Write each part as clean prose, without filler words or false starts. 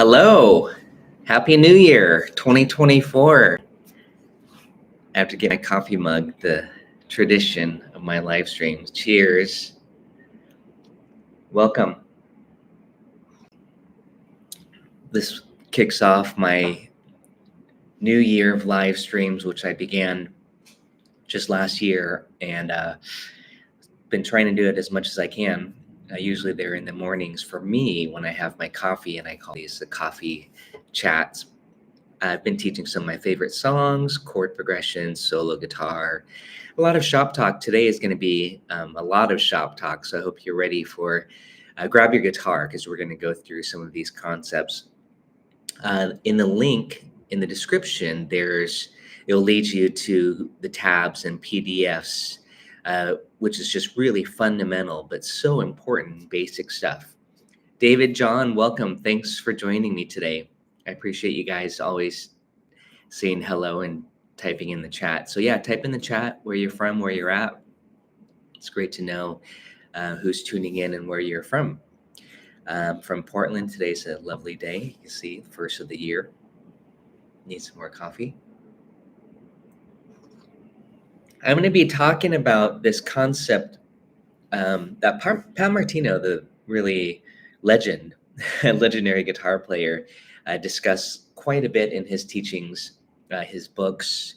Hello, Happy New Year 2024. I have to get my coffee mug, the tradition of my live streams. Cheers. Welcome. This kicks off my new year of live streams, which I began just last year, and been trying to do it as much as I can. Usually they're in the mornings for me when I have my coffee, and I call these the coffee chats. I've been teaching some of my favorite songs, chord progressions, solo guitar, a lot of shop talk. Today is going to be a lot of shop talk, so I hope you're ready for grab your guitar because we're going to go through some of these concepts. In the link in the description, it'll lead you to the tabs and PDFs, which is just really fundamental but so important basic stuff. David, John, welcome. Thanks for joining me today. I appreciate you guys always saying hello and typing in the chat. So yeah, type in the chat where you're from, where you're at. It's great to know who's tuning in and where you're from. From Portland, today's a lovely day. You can see first of the year. Need some more coffee. I'm going to be talking about this concept that Pat Martino, the really legendary guitar player, discussed quite a bit in his teachings, his books,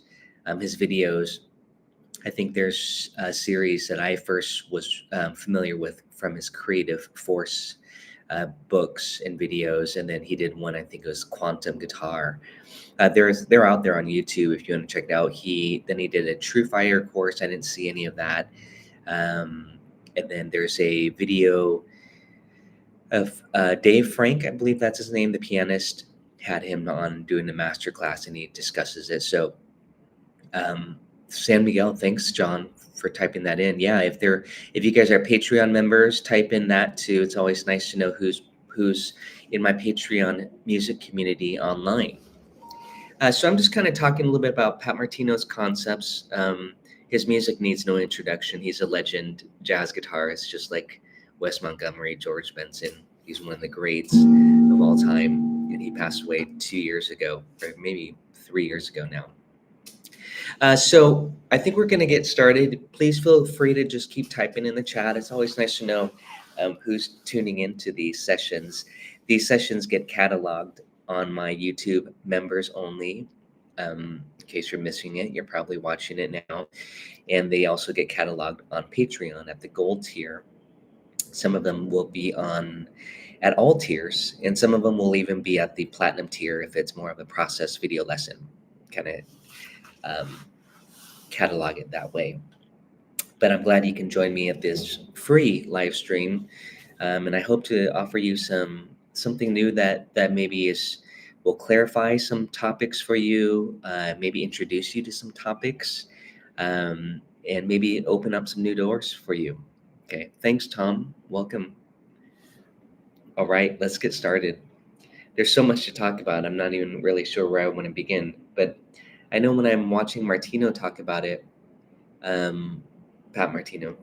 his videos. I think there's a series that I first was familiar with from his Creative Force books and videos, and then he did one, I think it was Quantum Guitar. They're out there on YouTube if you want to check it out. Then he did a True Fire course. I didn't see any of that. And then there's a video of Dave Frank, I believe that's his name, the pianist, had him on doing the master class, and he discusses it. So San Miguel, thanks, John, for typing that in. Yeah, if you guys are Patreon members, type in that too. It's always nice to know who's in my Patreon music community online. So I'm just kind of talking a little bit about Pat Martino's concepts. His music needs no introduction. He's a legend jazz guitarist, just like Wes Montgomery, George Benson. He's one of the greats of all time, and he passed away 2 years ago, or maybe 3 years ago now. So I think we're going to get started. Please feel free to just keep typing in the chat. It's always nice to know who's tuning into these sessions. These sessions get cataloged on my YouTube members only. In case you're missing it, you're probably watching it now. And they also get cataloged on Patreon at the gold tier. Some of them will be at all tiers, and some of them will even be at the platinum tier if it's more of a process video lesson, kind of catalog it that way. But I'm glad you can join me at this free live stream, and I hope to offer you something new that maybe will clarify some topics for you, maybe introduce you to some topics, and maybe open up some new doors for you. Okay, thanks, Tom. Welcome. All right, let's get started. There's so much to talk about. I'm not even really sure where I want to begin, but I know when I'm watching Martino talk about it, Pat Martino,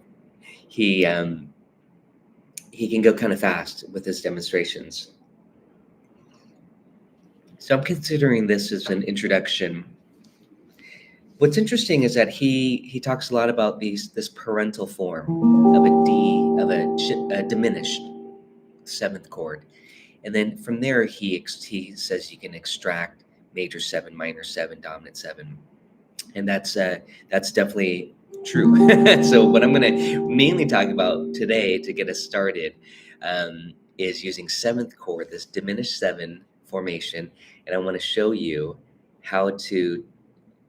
he can go kind of fast with his demonstrations. So I'm considering this as an introduction. What's interesting is that he talks a lot about this parental form of a diminished seventh chord, and then from there he says you can extract major 7, minor 7, dominant 7, and that's definitely true. So what I'm going to mainly talk about today to get us started is using seventh chord, this diminished 7 formation, and I want to show you how to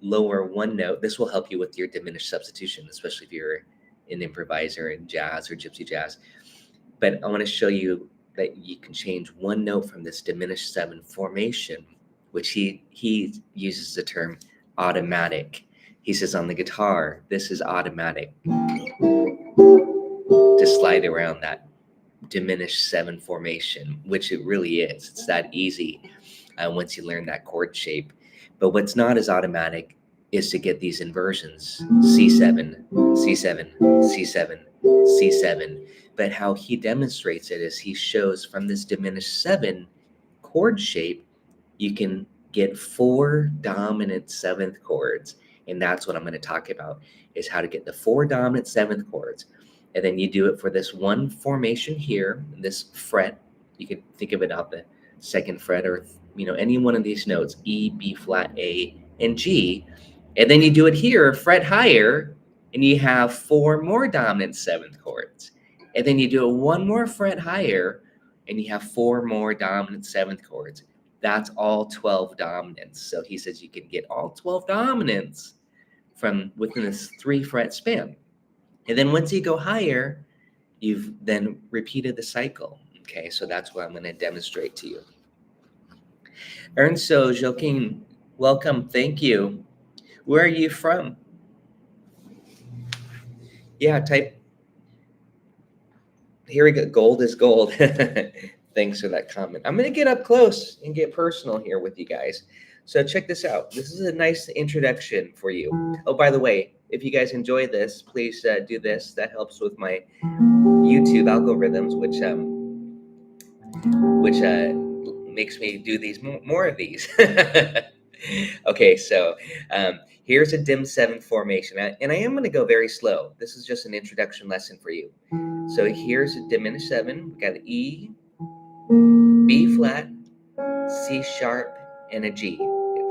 lower one note. This will help you with your diminished substitution, especially if you're an improviser in jazz or gypsy jazz. But I want to show you that you can change one note from this diminished 7 formation, which he uses the term automatic. He says on the guitar, this is automatic, to slide around that diminished 7 formation, which it really is. It's that easy once you learn that chord shape. But what's not as automatic is to get these inversions, C7, C7, C7, C7. But how he demonstrates it is he shows from this diminished 7 chord shape, you can get 4 dominant 7th chords. And that's what I'm going to talk about, is how to get the 4 dominant 7th chords. And then you do it for this one formation here, this fret. You can think of it on the 2nd fret, or any one of these notes, E, B flat, A, and G. And then you do it here, fret higher, and you have 4 more dominant 7th chords. And then you do it 1 more fret higher, and you have 4 more dominant 7th chords. That's all 12 dominants. So he says you can get all 12 dominants from within this 3 fret span. And then once you go higher, you've then repeated the cycle. Okay, so that's what I'm going to demonstrate to you. Ernsto Joaquin, welcome. Thank you. Where are you from? Yeah, type. Here we go. Gold is gold. Thanks for that comment. I'm going to get up close and get personal here with you guys. So check this out. This is a nice introduction for you. Oh, by the way, if you guys enjoy this, please do this. That helps with my YouTube algorithms, which makes me do these more of these. Okay, so here's a dim 7 formation, and I am going to go very slow. This is just an introduction lesson for you. So here's a diminished 7. We've got an E, B flat, C sharp, and a G.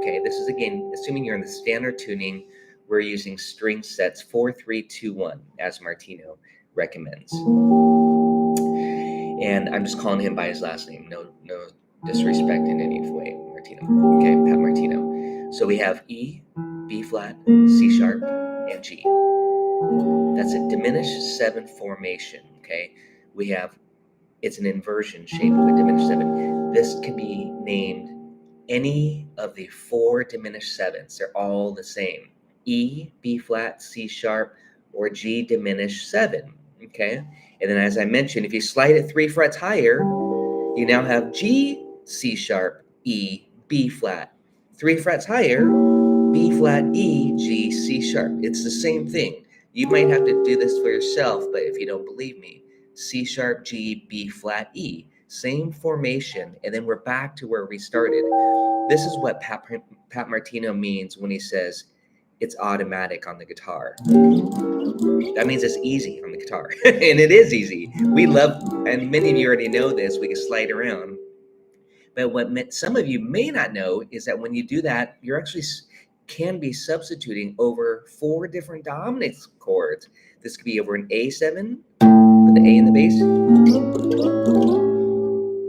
Okay, this is again assuming you're in the standard tuning. We're using string sets 4, 3, 2, 1, as Martino recommends. And I'm just calling him by his last name. No disrespect in any way, Martino. Okay, Pat Martino. So we have E, B flat, C sharp, and G. That's a diminished 7 formation. Okay, it's an inversion shape of a diminished 7. This can be named any of the 4 diminished 7s. They're all the same. E, B flat, C sharp, or G diminished 7. Okay, and then as I mentioned, if you slide it 3 frets higher, you now have G, C sharp, E, B flat. 3 frets higher, B flat, E, G, C sharp. It's the same thing. You might have to do this for yourself, but if you don't believe me, C sharp, G, B flat, E. Same formation, and then we're back to where we started. This is what Pat Martino means when he says it's automatic on the guitar. That means it's easy on the guitar, and it is easy. We love, and many of you already know this, we can slide around. But what some of you may not know is that when you do that, you're actually can be substituting over 4 different dominant chords. This could be over an A7 with the A in the bass.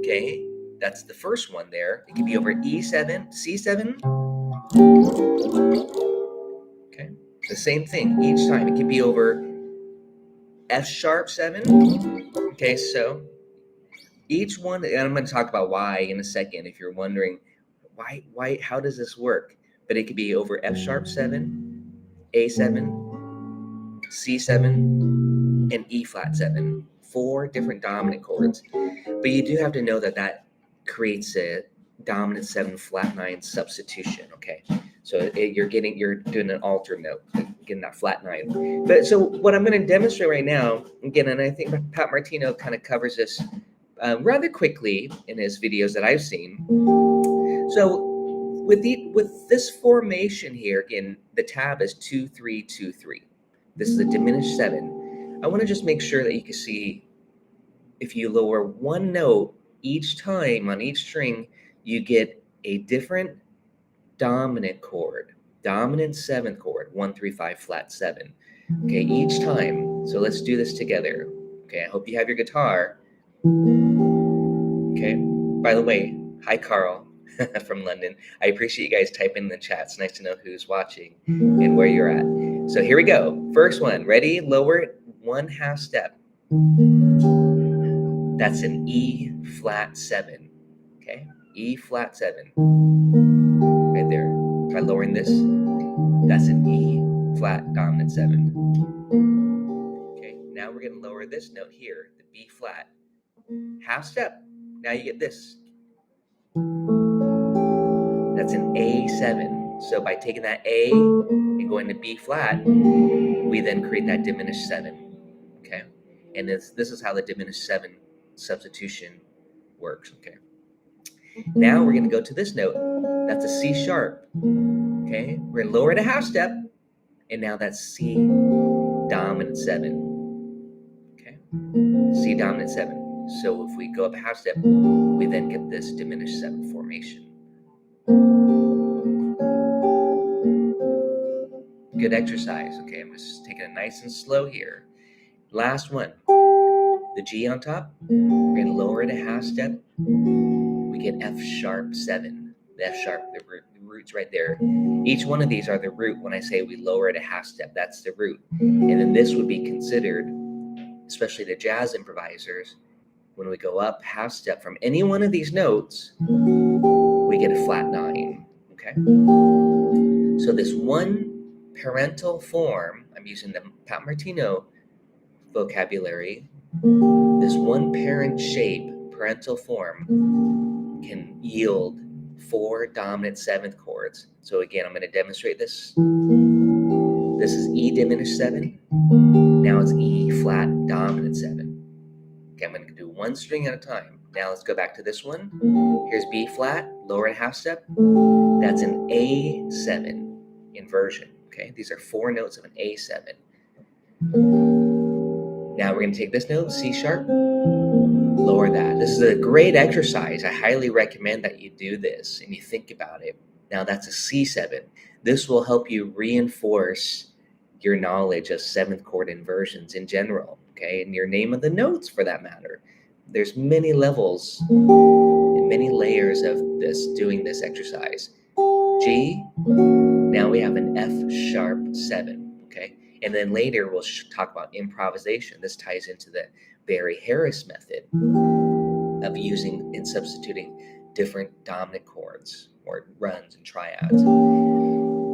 Okay, that's the first one there. It could be over E7, C7. Okay, the same thing each time. It could be over F sharp 7. Okay, so each one, and I'm going to talk about why in a second if you're wondering why how does this work? But it could be over F sharp 7, A7, C7, and E flat 7. 4 different dominant chords. But you do have to know that creates a dominant 7 flat 9 substitution. Okay, so you're doing an alter note, getting that flat 9. But so what I'm going to demonstrate right now, again, and I think Pat Martino kind of covers this rather quickly in his videos that I've seen. So with this formation here, again, the tab is 2, 3, 2, 3. This is a diminished 7. I want to just make sure that you can see if you lower 1 note each time on each string, you get a different dominant chord, dominant 7th chord, 1, 3, 5, flat 7. Okay, each time. So let's do this together. Okay, I hope you have your guitar. Okay, by the way, hi Carl from London. I appreciate you guys typing in the chat. It's nice to know who's watching and where you're at. So here we go. First one, ready? Lower it 1/2 step. That's an E flat 7. Okay, E flat 7. Right there. By lowering this, that's an E flat dominant 7. Okay, now we're going to lower this note here, the B flat. 1/2 step. Now you get this. That's an A7. So by taking that A and going to B flat, we then create that diminished 7. Okay, and this is how the diminished 7 substitution works. Okay, Now we're going to go to this note. That's a C sharp. Okay, we're going to lower it a half step, and now that's C dominant 7. Okay, C dominant 7. So if we go up a half step, we then get this diminished 7 formation. Good exercise. Okay, I'm just taking it nice and slow here. Last one. The G on top, we're going to lower it a half step. We get F sharp 7. The F sharp, the root's right there. Each one of these are the root when I say we lower it a half step. That's the root. And then this would be considered, especially the jazz improvisers, when we go up half step from any one of these notes, we get a flat 9. Okay? So this one parental form, I'm using the Pat Martino vocabulary, this one parent shape, parental form, can yield 4 dominant 7th chords. So again, I'm going to demonstrate this. This is E diminished 7. Now it's E flat dominant 7. Okay, I'm going to do one string at a time. Now let's go back to this one. Here's B flat, lower and half step. That's an A7 inversion. Okay, these are 4 notes of an A7. Now we're going to take this note, C sharp, lower that. This is a great exercise. I highly recommend that you do this and you think about it. Now that's a C7. This will help you reinforce your knowledge of 7th chord inversions in general, okay, and your name of the notes for that matter. There's many levels and many layers of this, doing this exercise. G, now we have an F sharp 7, okay? And then later we'll talk about improvisation. This ties into the Barry Harris method of using and substituting different dominant chords or runs and triads.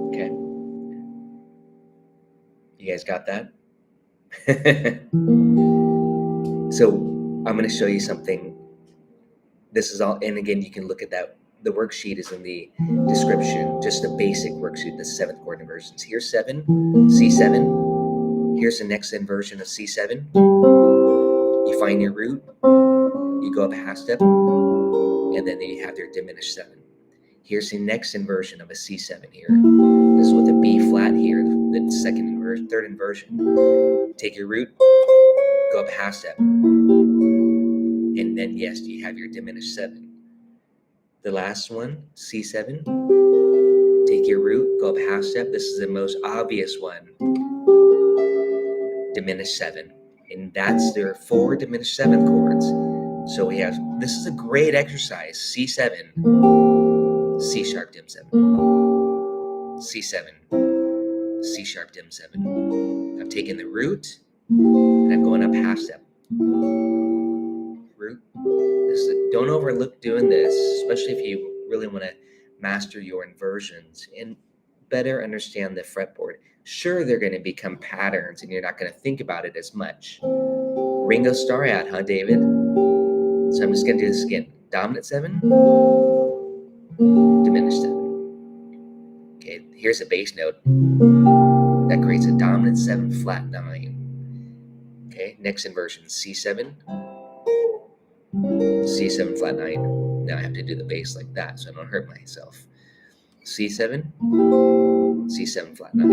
Okay. You guys got that? So I'm going to show you something. This is all, and again, you can look at that. The worksheet is in the description, just a basic worksheet, the 7th chord inversions. Here's 7, C7. Here's the next inversion of C7. You find your root, you go up a half step, and then you have your diminished 7. Here's the next inversion of a C7 here. This is with a B flat here, the second inversion, third inversion. Take your root, go up a half step, and then yes, you have your diminished 7. The last one, C7, take your root, go up half step. This is the most obvious one, diminished 7. And that's their 4 diminished 7th chords. So we have, this is a great exercise, C7, C sharp dim 7, C7, C sharp dim 7. I've taken the root and I'm going up half step. Root. Don't overlook doing this, especially if you really want to master your inversions and better understand the fretboard. Sure, they're going to become patterns and you're not going to think about it as much. Ringo Starr out, huh, David? So I'm just going to do this again. Dominant 7, diminished 7. Okay, here's a bass note. That creates a dominant 7 flat 9. Okay, next inversion, C7. C7 flat 9. Now I have to do the bass like that so I don't hurt myself. C7, C7 flat 9.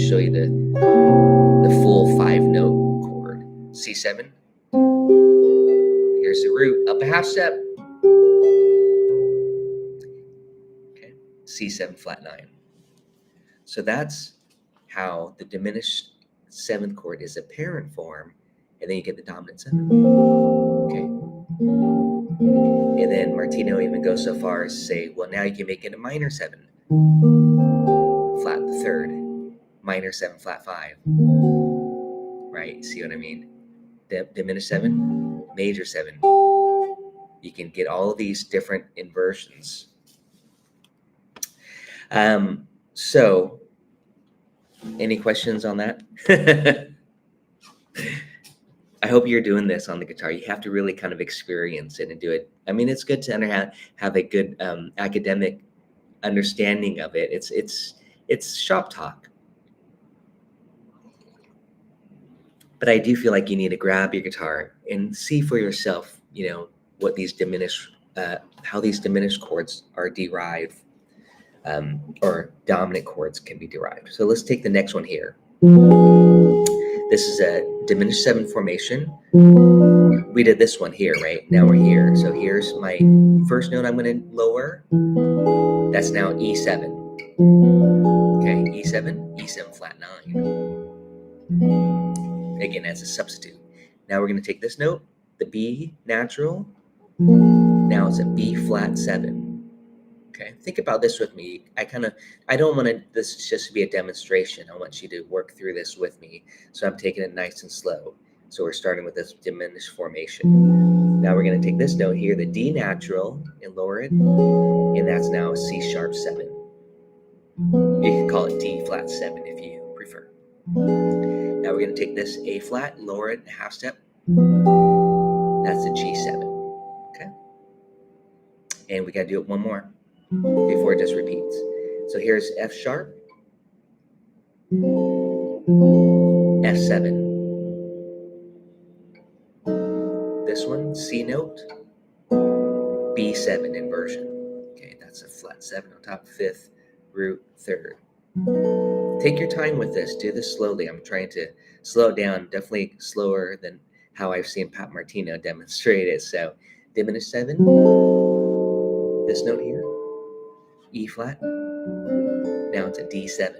Show you the full 5-note chord. C7. Here's the root, up a half step. Okay, C7 flat 9. So that's how the diminished 7th chord is a parent form, and then you get the dominant 7. Okay. And then Martino even goes so far as to say, well, now you can make it a minor 7, flat the 3rd, minor 7, flat 5. Right? See what I mean? Diminished 7, major 7. You can get all of these different inversions. So, any questions on that? I hope you're doing this on the guitar. You have to really kind of experience it and do it. I mean, it's good to have a good academic understanding of it. It's shop talk. But I do feel like you need to grab your guitar and see for yourself, what these diminished, how these diminished chords are derived, or dominant chords can be derived. So let's take the next one here. This is a diminished 7 formation. We did this one here, right? Now we're here. So here's my first note I'm going to lower. That's now E7. Okay, E7, E7 flat 9. Again, as a substitute. Now we're going to take this note, the B natural. Now it's a B flat 7. Okay, think about this with me. I don't want this just to be a demonstration. I want you to work through this with me. So I'm taking it nice and slow. So we're starting with this diminished formation. Now we're going to take this note here, the D natural, and lower it. And that's now a C sharp 7. You can call it D flat 7 if you prefer. Now we're going to take this A flat, lower it a half step. That's a G7. Okay. And we got to do it one more before it just repeats. So here's F sharp, F7. This one, C note, B7 inversion. Okay, that's a flat 7 on top, 5th, root, 3rd. Take your time with this. Do this slowly. I'm trying to slow it down, definitely slower than how I've seen Pat Martino demonstrate it. So diminished 7, this note here, E flat. Now it's a D7,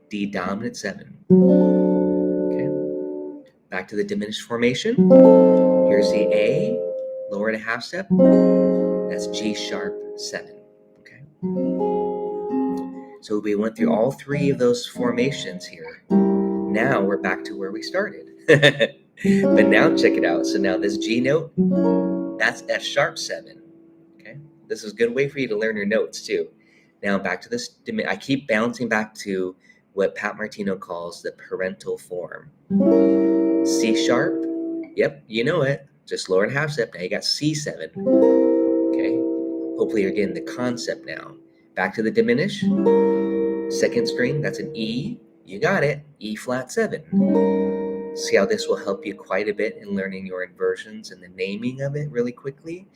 D dominant 7. Okay, back to the diminished formation. Here's the A, lower it a half step. That's G sharp 7. Okay. So we went through all 3 of those formations here. Now we're back to where we started. But now check it out. So now this G note, that's F sharp 7. Okay. This is a good way for you to learn your notes too. Now back to this. I keep bouncing back to what Pat Martino calls the parental form. C sharp. Yep, you know it. Just lower and half step. Now you got C7. Okay. Hopefully you're getting the concept now. Back to the diminish. Second string, that's an E. You got it. E flat 7. See how this will help you quite a bit in learning your inversions and the naming of it really quickly.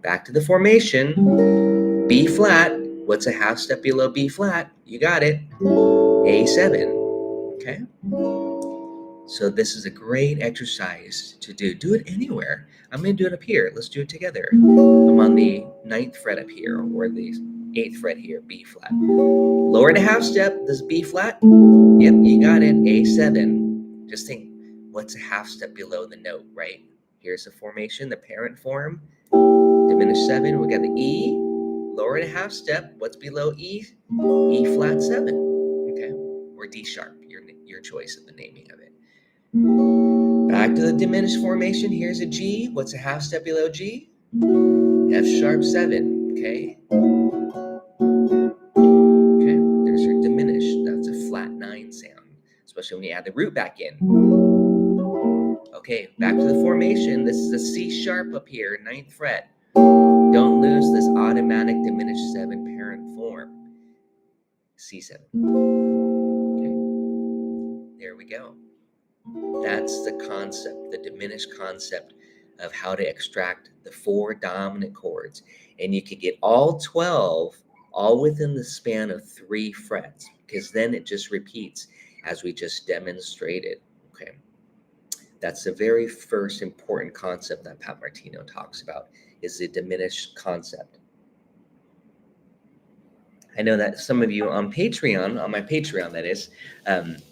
Back to the formation. B flat. What's a half step below B flat? You got it. A7. Okay. So this is a great exercise to do. Do it anywhere. I'm going to do it up here. Let's do it together. I'm on the 9th fret up here, or the 8th fret here, B flat. Lower and a half step, this B flat. Yep, you got it, A7. Just think, what's a half step below the note, right? Here's the formation, the parent form. Diminished 7, we got the E. Lower and a half step, what's below E? E flat 7, okay? Or D sharp, your choice of the naming of it. Back to the diminished formation, here's a G. What's a half step below G? F sharp 7, okay? Okay, there's your diminished. That's a flat 9 sound, especially when you add the root back in. Okay, back to the formation. This is a C sharp up here, 9th fret. Don't lose this automatic diminished 7 parent form. C7. Okay, there we go. That's the concept, the diminished concept of how to extract the 4 dominant chords. And you could get all 12 all within the span of 3 frets, because then it just repeats as we just demonstrated. Okay, that's the very first important concept that Pat Martino talks about, is the diminished concept. I know that some of you on Patreon, on my Patreon that is,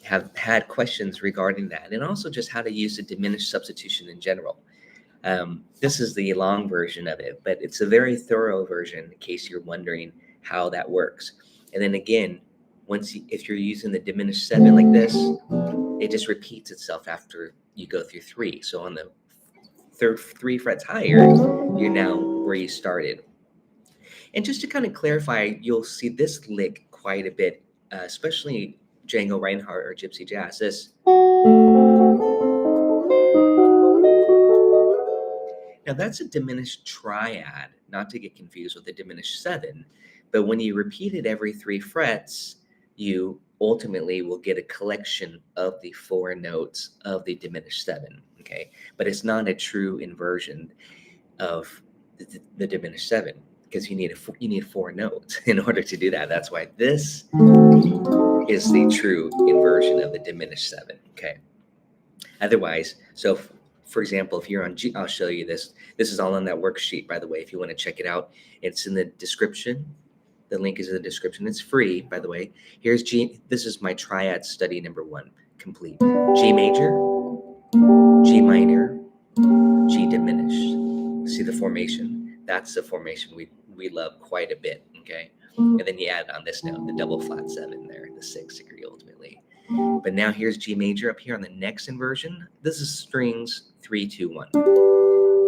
have had questions regarding that, and also just how to use the diminished substitution in general. This is the long version of it, but it's a very thorough version in case you're wondering how that works. And then again, if you're using the diminished 7 like this, it just repeats itself after you go through 3. So on the 3 frets higher, you're now where you started. And just to kind of clarify, you'll see this lick quite a bit, especially Django Reinhardt or Gypsy Jazz. This. Now that's a diminished triad, not to get confused with the diminished 7. But when you repeat it every 3 frets, you ultimately will get a collection of the 4 notes of the diminished 7. Okay, but it's not a true inversion. of the diminished 7, because you need 4 notes in order to do that. That's why this is the true inversion of the diminished 7. Okay. Otherwise, so for example, if you're on G, I'll show you this. This is all on that worksheet, by the way, if you want to check it out. It's in the description. The link is in the description. It's free, by the way. Here's G. This is my triad study number 1, complete. G major, G minor, G diminished. See the formation? That's the formation we love quite a bit, okay? And then you add on this note, the double flat 7 there, the 6th degree ultimately. But now here's G major up here on the next inversion. This is strings 3, 2, 1.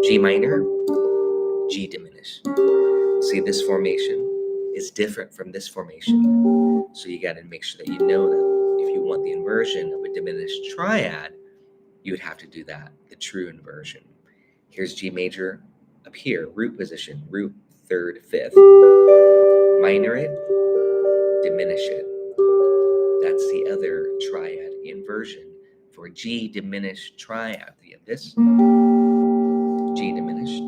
G minor, G diminished. See, this formation is different from this formation. So you got to make sure that you know that if you want the inversion of a diminished triad, you would have to do that, the true inversion. Here's G major up here, root position, root 3rd, 5th. Minor it, diminish it. That's the other triad inversion for G diminished triad. You have this, G diminished,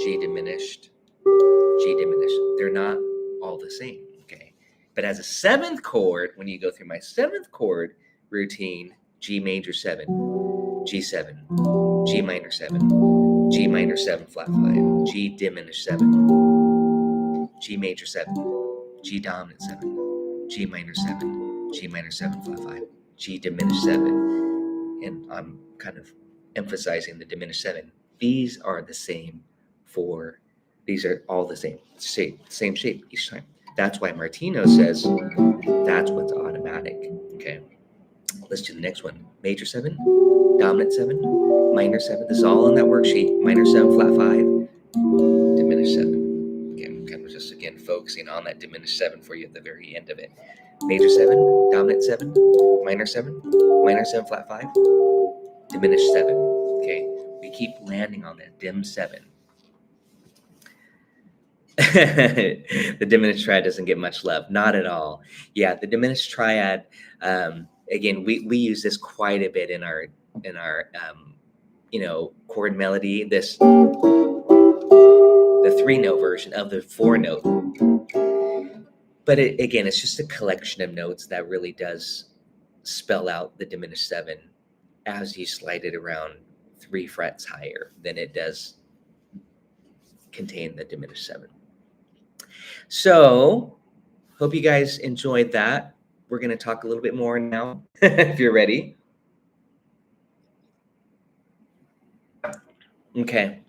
G diminished, G diminished. They're not all the same, okay? But as a 7th chord, when you go through my 7th chord routine, G major 7, G7, G minor 7, G minor 7 flat 5, G diminished 7, G major 7, G dominant 7, G minor 7, G minor 7 flat 5, G diminished 7. And I'm kind of emphasizing the diminished 7. These are the same for, these are all the same shape each time. That's why Martino says that's what's automatic, okay? Let's do the next one. Major 7, dominant 7, minor 7. This is all on that worksheet. Minor 7, flat 5, diminished 7. Okay, I'm kind of just, again, focusing on that diminished 7 for you at the very end of it. Major 7, dominant 7, minor 7, flat 5, diminished 7. Okay, we keep landing on that dim 7. The diminished triad doesn't get much love, not at all. Yeah, the diminished triad, again, we use this quite a bit in our chord melody. This, the 3-note version of the 4-note. But again, it's just a collection of notes that really does spell out the diminished 7 as you slide it around 3 frets higher than it does contain the diminished 7. So, hope you guys enjoyed that. We're going to talk a little bit more now, if you're ready. Okay.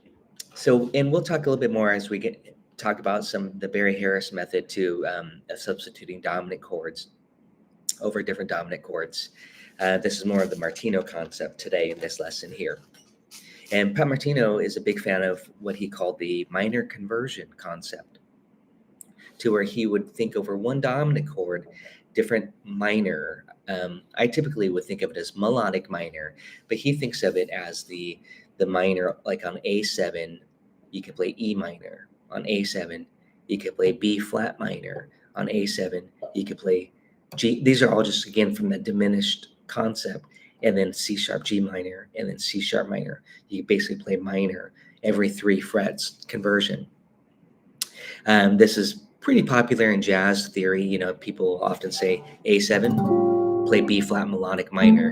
So, and we'll talk a little bit more as we talk about the Barry Harris method too, of substituting dominant chords over different dominant chords. This is more of the Martino concept today in this lesson here. And Pat Martino is a big fan of what he called the minor conversion concept, to where he would think over one dominant chord, different minor. I typically would think of it as melodic minor, but he thinks of it as the minor, like on A7, you could play E minor. On A7, you could play B flat minor. On A7, you could play G. These are all just, again, from the diminished concept. And then C sharp, G minor, and then C sharp minor. You basically play minor every 3 frets conversion. This is pretty popular in jazz theory. You know, people often say A7, play B flat melodic minor,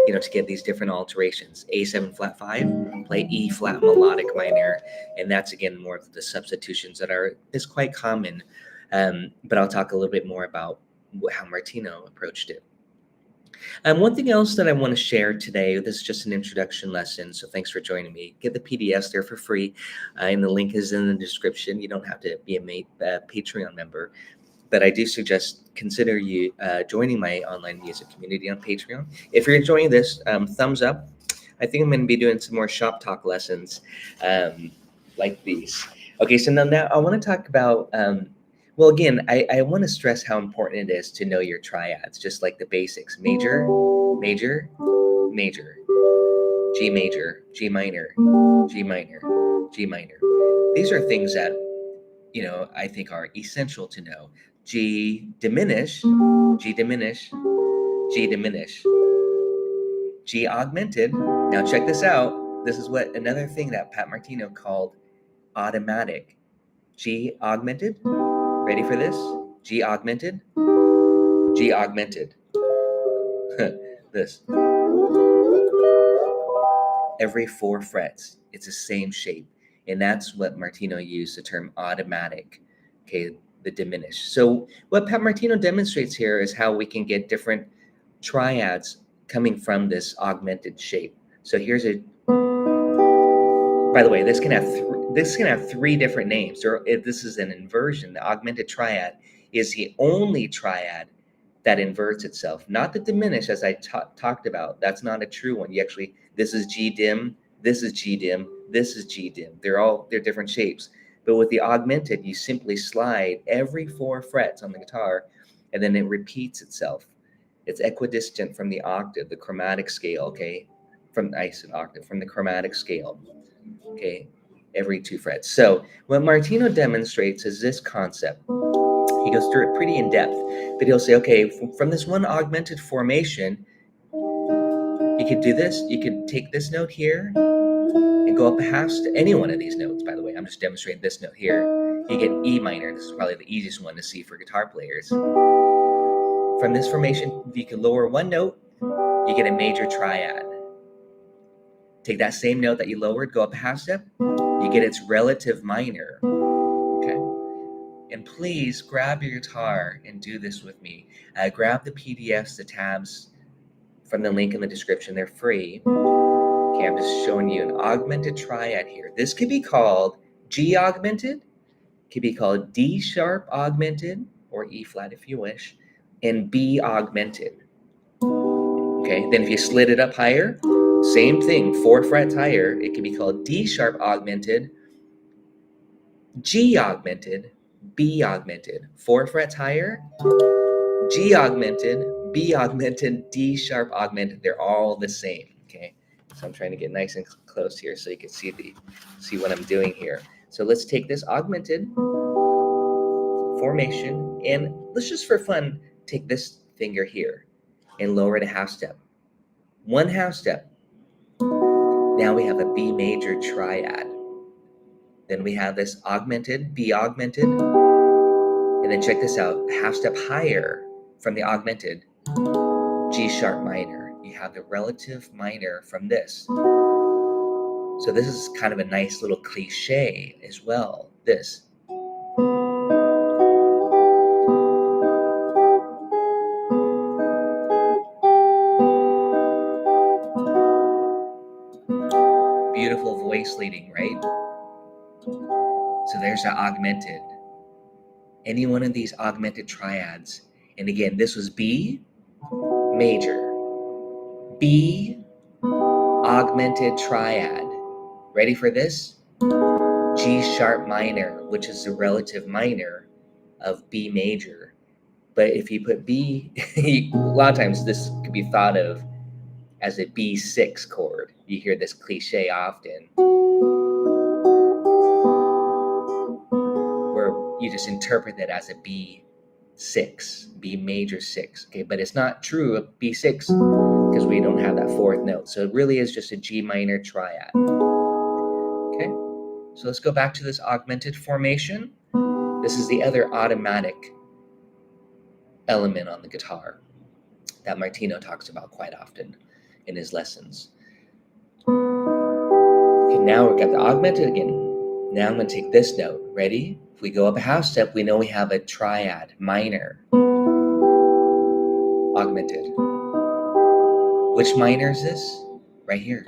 you know, to get these different alterations. A7 flat 5, play E flat melodic minor. And that's, again, more of the substitutions is quite common. But I'll talk a little bit more about how Martino approached it. One thing else that I want to share today, this is just an introduction lesson, so thanks for joining me. Get the PDFs there for free, and the link is in the description. You don't have to be a Patreon member, but I do suggest consider you joining my online music community on Patreon. If you're enjoying this, thumbs up. I think I'm going to be doing some more shop talk lessons like these. Okay, so now I want to talk about... well, again, I want to stress how important it is to know your triads, just like the basics. Major, major, major, G major, G minor, G minor, G minor. These are things that, you know, I think are essential to know. G diminished, G diminished, G diminished, G augmented. Now check this out. This is what another thing that Pat Martino called automatic. G augmented. Ready for this? G augmented. G augmented. This. Every 4 frets. It's the same shape. And that's what Martino used the term automatic. Okay, the diminished. So what Pat Martino demonstrates here is how we can get different triads coming from this augmented shape. So here's a, by the way, this can have 3 different names. Or if this is an inversion, the augmented triad is the only triad that inverts itself, not the diminished as I talked about. That's not a true one. You actually, this is G dim, this is G dim, this is G dim. They're different shapes. But with the augmented, you simply slide every 4 frets on the guitar, and then it repeats itself. It's equidistant from the octave, the chromatic scale, okay? From an octave, from the chromatic scale, okay? Every 2 frets. So what Martino demonstrates is this concept. He goes through it pretty in depth, but he'll say, okay, from this one augmented formation, you could do this. You could take this note here and go up a half to any one of these notes, by the way. I'm just demonstrating this note here. You get E minor. This is probably the easiest one to see for guitar players. From this formation, you can lower 1 note, you get a major triad. Take that same note that you lowered, go up a half step, you get its relative minor. Okay. And please grab your guitar and do this with me. Grab the PDFs, the tabs from the link in the description. They're free. Okay, I'm just showing you an augmented triad here. This could be called G augmented, could be called D sharp augmented, or E flat if you wish, and B augmented. Okay, then if you slid it up higher, same thing, 4 frets higher, it can be called D sharp augmented, G augmented, B augmented. 4 frets higher, G augmented, B augmented, D sharp augmented. They're all the same. Okay, so I'm trying to get nice and close here so you can see what I'm doing here. So let's take this augmented formation and let's just for fun take this finger here and lower it a half step. 1 half step. Now we have a B major triad. Then we have this augmented, B augmented, and then check this out, a half step higher from the augmented, G sharp minor. You have the relative minor from this. So this is kind of a nice little cliche as well, this. Beautiful voice leading, right? So there's the augmented. Any one of these augmented triads. And again, this was B major, B augmented triad. Ready for this? G sharp minor, which is the relative minor of B major. But if you put B, a lot of times this could be thought of as a B6 chord. You hear this cliche often, where you just interpret that as a B6, B major 6. Okay, but it's not true of B6 because we don't have that 4th note. So it really is just a G minor triad. Okay, so let's go back to this augmented formation. This is the other automatic element on the guitar that Martino talks about quite often in his lessons. Okay, now we've got the augmented again. Now I'm going to take this note. Ready? If we go up a half step, we know we have a triad, minor, augmented. Which minor is this? Right here,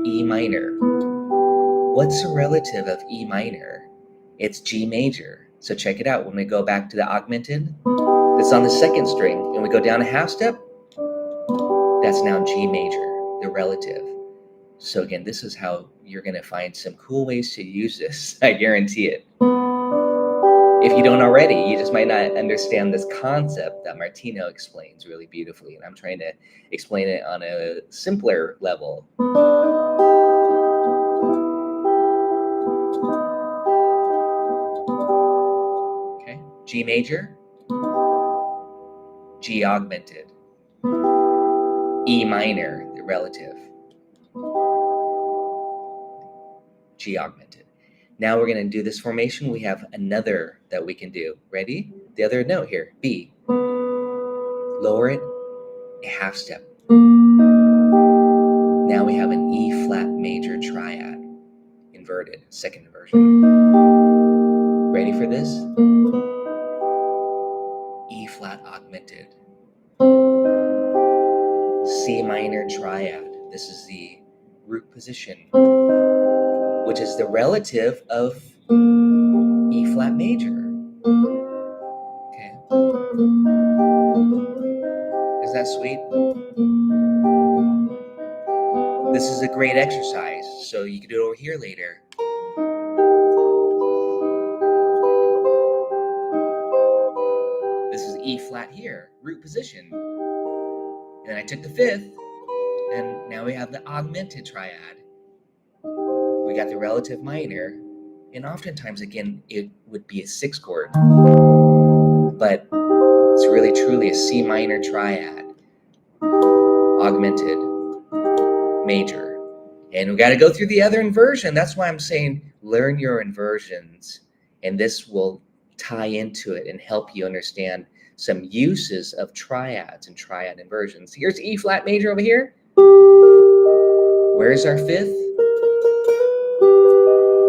E minor. What's the relative of E minor? It's G major. So check it out. When we go back to the augmented, it's on the 2nd string, and we go down a half step, that's now G major, the relative. So again, this is how you're going to find some cool ways to use this. I guarantee it. If you don't already, you just might not understand this concept that Martino explains really beautifully. And I'm trying to explain it on a simpler level. Okay, G major, G augmented, E minor, the relative. G augmented. Now we're going to do this formation. We have another that we can do. Ready? The other note here, B. Lower it a half step. Now we have an E flat major triad, inverted, second inversion. Ready for this? E flat augmented. C minor triad. This is the root position, which is the relative of E flat major. Okay. Is that sweet? This is a great exercise, so you can do it over here later. This is E flat here, root position. And then I took the fifth, and now we have the augmented triad. We got the relative minor, and oftentimes, again, it would be a 6 chord, but it's really truly a C minor triad, augmented, major. And we got to go through the other inversion. That's why I'm saying learn your inversions, and this will tie into it and help you understand some uses of triads and triad inversions. Here's E flat major over here. Where's our fifth?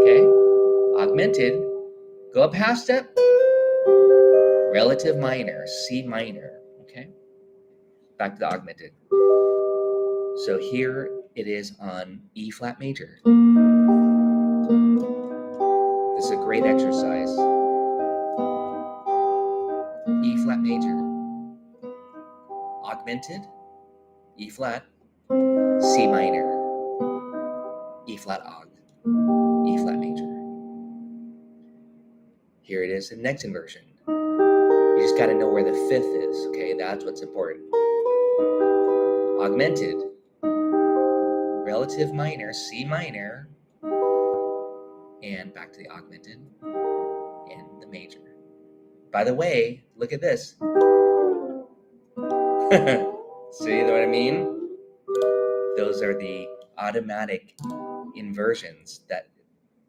Okay, augmented. Go up half step. Relative minor, C minor. Okay, back to the augmented. So here it is on E flat major. This is a great exercise. E flat major, augmented, E flat, C minor, E flat aug, E flat major. Here it is in next inversion. You just got to know where the fifth is, okay? That's what's important. Augmented, relative minor, C minor, and back to the augmented and the major. By the way, look at this. See what I mean? Those are the automatic inversions. That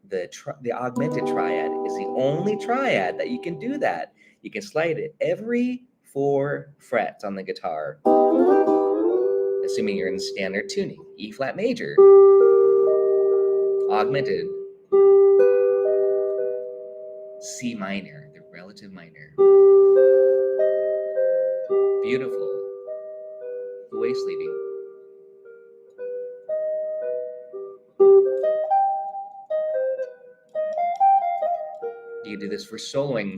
the augmented triad is the only triad that you can do that. You can slide it every 4 frets on the guitar, assuming you're in standard tuning. E flat major, augmented, C minor, the relative minor. Beautiful. Voice leading. You can do this for soloing.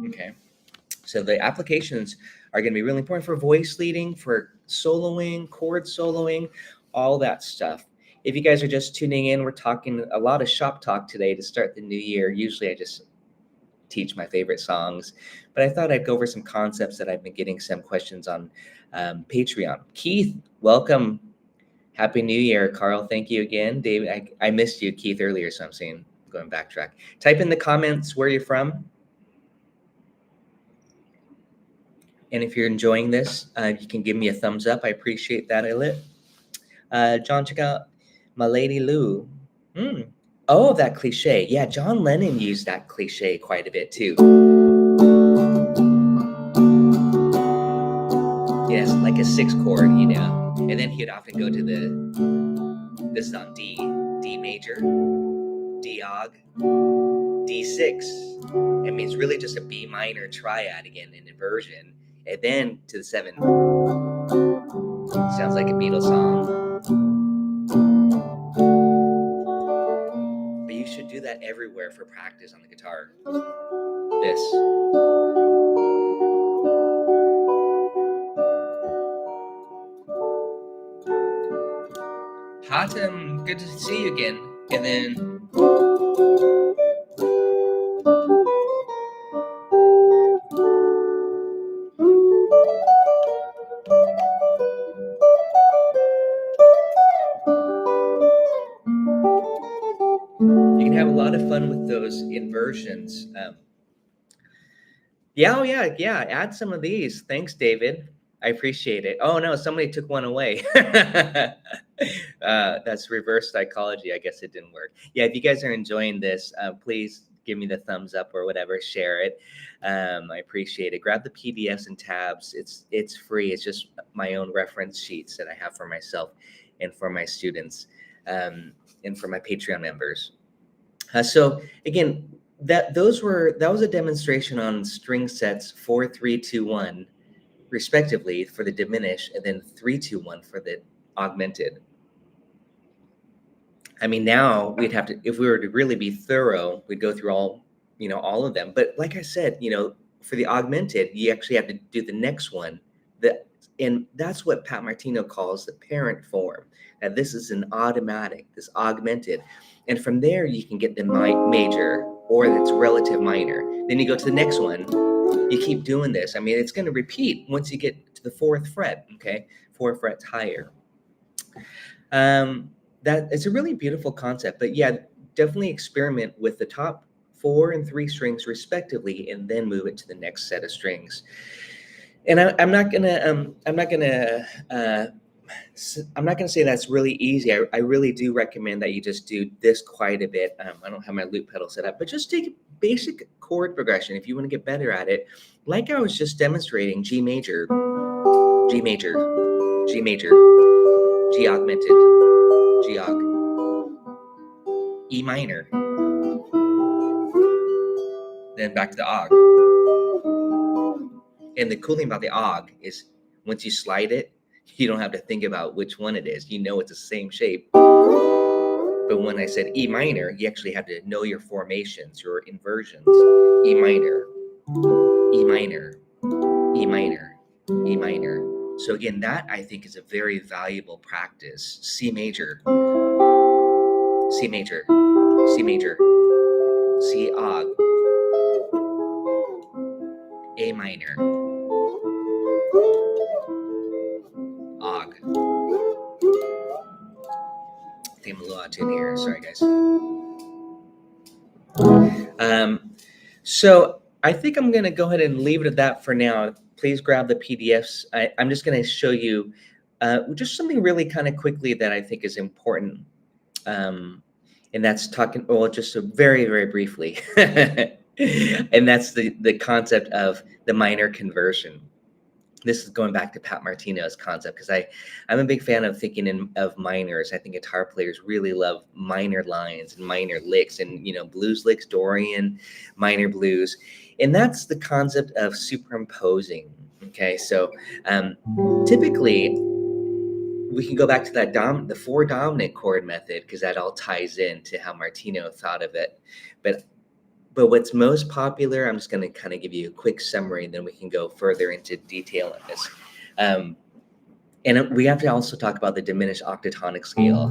Okay. So the applications are going to be really important for voice leading, for soloing, chord soloing, all that stuff. If you guys are just tuning in, we're talking a lot of shop talk today to start the new year. Usually I just teach my favorite songs, but I thought I'd go over some concepts that I've been getting some questions on Patreon. Keith, welcome. Happy New Year, Carl. Thank you again. David, I missed you, Keith, earlier, so I'm saying, going backtrack. Type in the comments where you're from. And if you're enjoying this, you can give me a thumbs up. I appreciate that, John, check out My Lady Lou. Oh, that cliche. Yeah, John Lennon used that cliche quite a bit too. Yes, like a 6 chord, you know. And then he'd often go to this is on D major, D aug, D6. I mean, it's really just a B minor triad again in inversion. And then to the 7. Sounds like a Beatles song. But you should do that everywhere for practice on the guitar. This. Hatem, good to see you again. And then you can have a lot of fun with those inversions. Yeah, oh yeah, yeah. Add some of these. Thanks, David. I appreciate it. Oh no, somebody took one away. That's reverse psychology. I guess it didn't work. Yeah, if you guys are enjoying this, please give me the thumbs up or whatever. Share it. I appreciate it. Grab the PDFs and tabs. It's free. It's just my own reference sheets that I have for myself and for my students, and for my Patreon members. So again, that was a demonstration on string sets 4, 3, 2, 1, respectively for the diminished, and then 3, 2, 1 for the augmented. I mean, now we'd have to, if we were to really be thorough, we'd go through all of them. But like I said, for the augmented, you actually have to do the next one. And that's what Pat Martino calls the parent form. That this is an automatic, this augmented. And from there, you can get the major or its relative minor. Then you go to the next one. You keep doing this. I mean, it's going to repeat once you get to the 4th fret, okay? 4 frets higher. That it's a really beautiful concept, but yeah, definitely experiment with the top 4 and 3 strings respectively, and then move it to the next set of strings. And I'm not gonna say that's really easy. I really do recommend that you just do this quite a bit. I don't have my loop pedal set up, but just take a basic chord progression if you want to get better at it. Like I was just demonstrating: G major, G major, G major, G augmented, G aug, E minor, then back to the aug. And the cool thing about the aug is once you slide it, you don't have to think about which one it is. You know it's the same shape. But when I said E minor, you actually have to know your formations, your inversions. E minor, E minor, E minor, E minor. So again, that I think is a very valuable practice. C major, C major, C major, C aug, A minor, aug. I think I'm a little out of tune here. Sorry, guys. So I think I'm going to go ahead and leave it at that for now. Please grab the PDFs. I'm just going to show you just something really kind of quickly that I think is important. And that's talking, well, just very, very briefly. And that's the concept of the minor conversion. This is going back to Pat Martino's concept, because I'm a big fan of thinking of minors. I think guitar players really love minor lines and minor licks, and blues licks, Dorian, minor blues, and that's the concept of superimposing. Okay, so typically we can go back to that the 4 dominant chord method, because that all ties into how Martino thought of it. But what's most popular, I'm just going to kind of give you a quick summary, and then we can go further into detail on this. And we have to also talk about the diminished octatonic scale,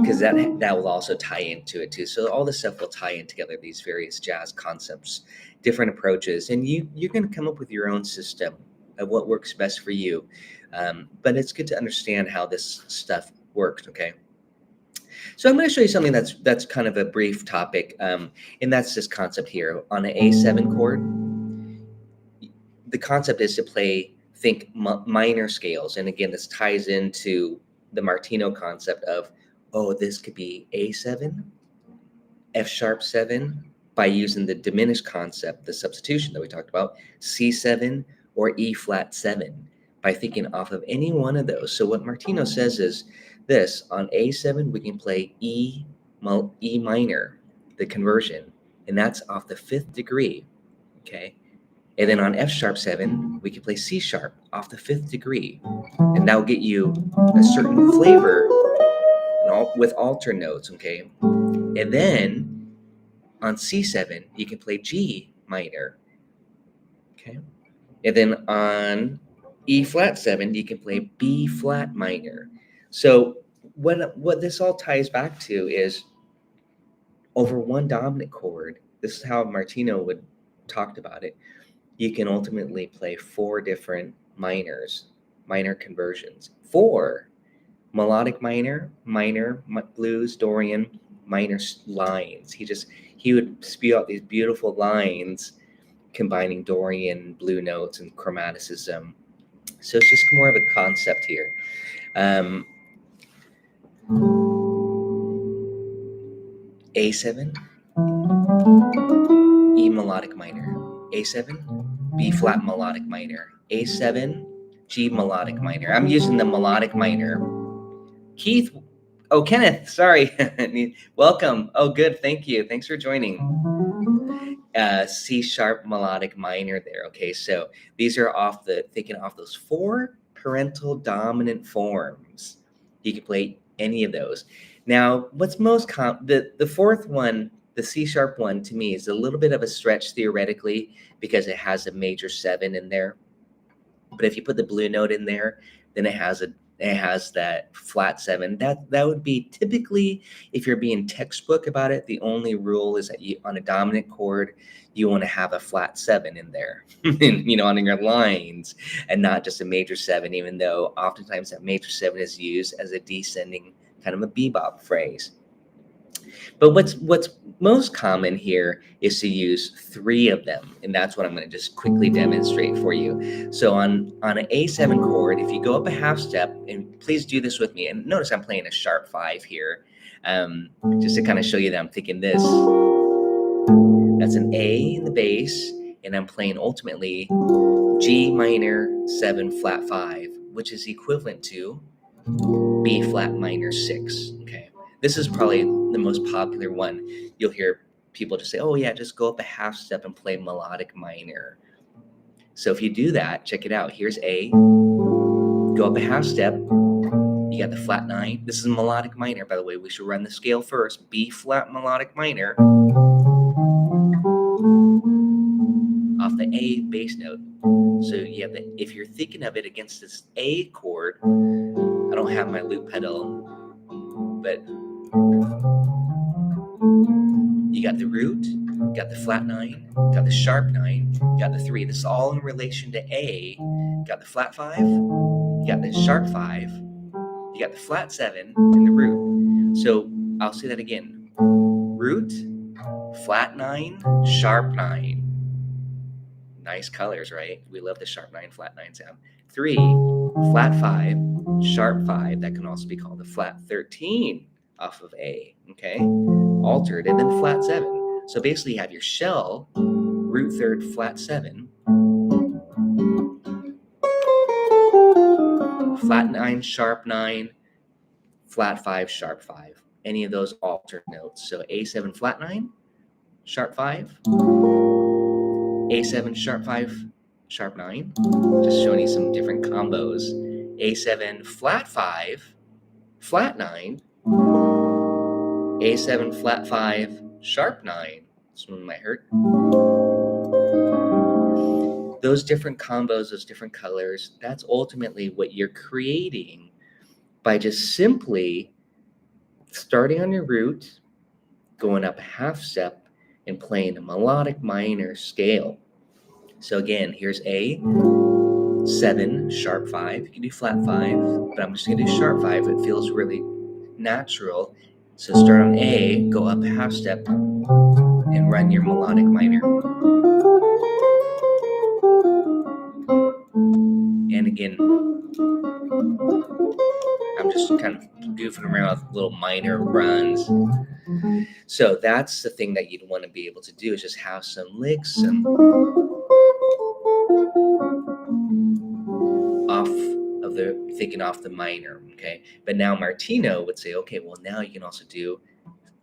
because that will also tie into it too. So all this stuff will tie in together, these various jazz concepts, different approaches, and you're going to come up with your own system of what works best for you. But it's good to understand how this stuff works, okay? So I'm going to show you something that's kind of a brief topic, and that's this concept here. On an A7 chord, the concept is to think minor scales. And again, this ties into the Martino concept of, this could be A7, F sharp 7, by using the diminished concept, the substitution that we talked about, C7 or E flat 7, by thinking off of any one of those. So what Martino says is this: on A7, we can play E minor, the conversion, and that's off the 5th degree, okay? And then on F sharp 7, we can play C sharp off the 5th degree, and that will get you a certain flavor with alter notes, okay? And then on C7, you can play G minor, okay? And then on E flat 7, you can play B flat minor. So what this all ties back to is, over one dominant chord, this is how Martino would talked about it, you can ultimately play 4 different minor conversions. 4: melodic minor, minor blues, Dorian, minor lines. He would spew out these beautiful lines combining Dorian blue notes and chromaticism. So it's just more of a concept here. A7, E melodic minor, A7, B flat melodic minor, A7, G melodic minor. I'm using the melodic minor. Keith, oh, Kenneth, sorry. Welcome. Oh, good. Thank you. Thanks for joining. C sharp melodic minor there. Okay, so these are thinking off those 4 parental dominant forms. You can play any of those. Now, what's most the fourth one, the C sharp one, to me is a little bit of a stretch theoretically because it has a major 7 in there. But if you put the blue note in there, then it has that flat 7. That would be typically, if you're being textbook about it, the only rule is that on a dominant chord, you want to have a flat 7 in there, and, on your lines, and not just a major 7, even though oftentimes that major 7 is used as a descending kind of a bebop phrase. But what's most common here is to use 3 of them, and that's what I'm going to just quickly demonstrate for you. So on an A7 chord, if you go up a half step, and please do this with me, and notice I'm playing a sharp 5 here, just to kind of show you that I'm thinking this. That's an A in the bass, and I'm playing ultimately G minor 7 flat 5, which is equivalent to B flat minor 6. Okay. This is probably the most popular one. You'll hear people just say, oh yeah, just go up a half step and play melodic minor. So if you do that, check it out. Here's A, go up a half step, you got the flat 9. This is melodic minor, by the way. We should run the scale first. B flat melodic minor off the A bass note. So you have if you're thinking of it against this A chord, I don't have my loop pedal, but you got the root, got the flat 9, got the sharp 9, got the 3. This is all in relation to A. Got the flat 5, you got the sharp 5, you got the flat 7, and the root. So I'll say that again. Root, flat 9, sharp 9. Nice colors, right? We love the sharp 9, flat 9 sound. 3, flat 5, sharp 5. That can also be called the flat 13 off of A, okay? Altered, and then flat 7. So basically you have your shell, root 3rd, flat 7, flat 9, sharp 9, flat 5, sharp 5. Any of those altered notes. So A7, flat 9, sharp 5, A7, sharp 5, sharp 9. Just showing you some different combos. A7, flat 5, flat 9, A7, flat 5, sharp 9. This one might hurt. Those different combos, those different colors, that's ultimately what you're creating by just simply starting on your root, going up a half step, and playing a melodic minor scale. So again, here's A, 7, sharp 5. You can do flat 5, but I'm just going to do sharp 5. It feels really natural. So start on A, go up a half step, and run your melodic minor. And again, I'm just kind of goofing around with little minor runs. So that's the thing that you'd want to be able to do, is just have some licks, some thinking off the minor, okay? But now Martino would say, okay, well now you can also do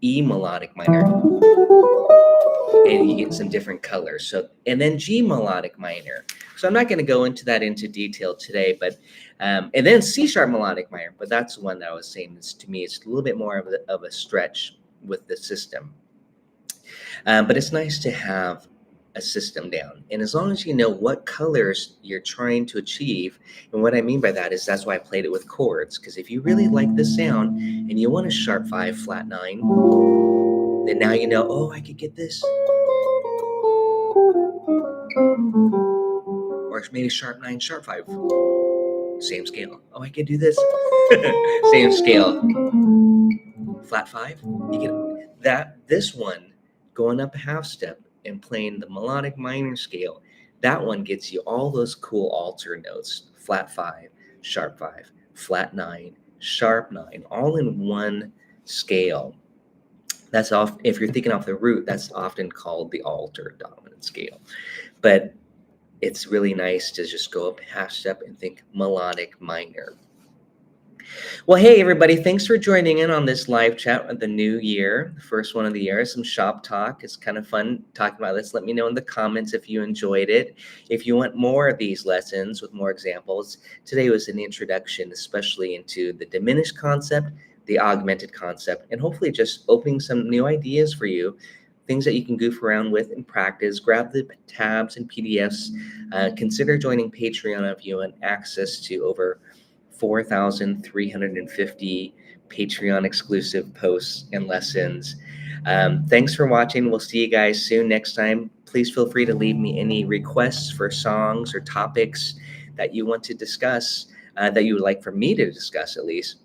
E melodic minor, and you get some different colors. So, and then G melodic minor. So I'm not going to go into that into detail today, but and then C sharp melodic minor. But that's the one that I was saying is, to me, it's a little bit more of a stretch with the system. But it's nice to have a system down, and as long as you know what colors you're trying to achieve, and what I mean by that is that's why I played it with chords, because if you really like the sound and you want a sharp 5, flat 9, then now you know, oh, I could get this, or maybe sharp 9, sharp 5, same scale. Oh, I could do this. Same scale, flat 5. You get that. This one going up a half step and playing the melodic minor scale, that one gets you all those cool alter notes, flat 5, sharp 5, flat 9, sharp 9, all in one scale. That's off. If you're thinking off the root, that's often called the alter dominant scale. But it's really nice to just go up half step and think melodic minor. Well, hey, everybody, thanks for joining in on this live chat of the new year, the first one of the year, some shop talk. It's kind of fun talking about this. Let me know in the comments if you enjoyed it. If you want more of these lessons with more examples, today was an introduction, especially into the diminished concept, the augmented concept, and hopefully just opening some new ideas for you, things that you can goof around with and practice. Grab the tabs and PDFs. Consider joining Patreon if you want access to over 4,350 Patreon exclusive posts and lessons. Thanks for watching. We'll see you guys soon next time. Please feel free to leave me any requests for songs or topics that you want to discuss, that you would like for me to discuss at least.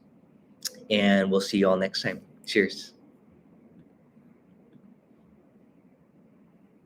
And we'll see you all next time. Cheers.